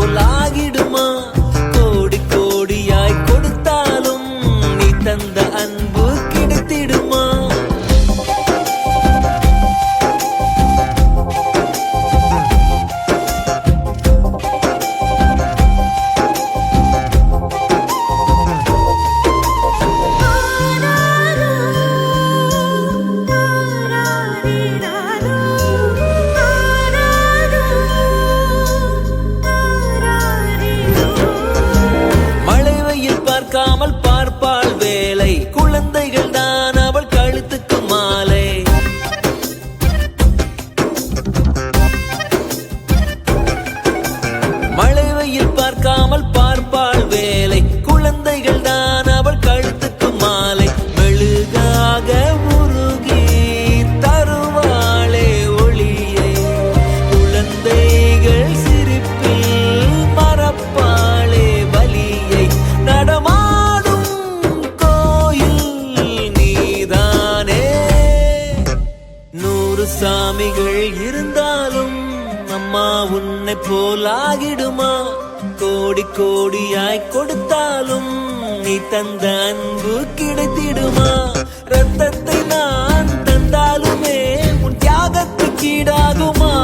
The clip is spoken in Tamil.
போலாகிடுமா? கோடி கோடியாய் கொடுத்தாலும் நீ தந்த அன்பு கிடைத்திடுமா? பார்க்காமல் பார்ப்பாள் வேலை, குழந்தைகள் தான் அவள் கழுத்துக்கு மாலை. மழை வெயில் பார்க்காமல் பார்ப்பாள் வேலை, குழந்தைகள் தான் அவள் கழுத்துக்கு மாலை. மெழுகாக உருகி தருவாளே ஒளியை, குழந்தைகள் சிரிப்பில் மறப்பாளே வலியை. நடமாடும் கோயில் நீதானே. 100 சாமிகள் இருந்தாலும் அம்மா உன்னை போலாகிடுமா? கோடி கோடியாய் கொடுத்தாலும் நீ தந்த அன்பு கிடைத்திடுமா? ரத்தத்தை நான் தந்தாலுமே உன் தியாகத்துக்கு ஈடாகுமா?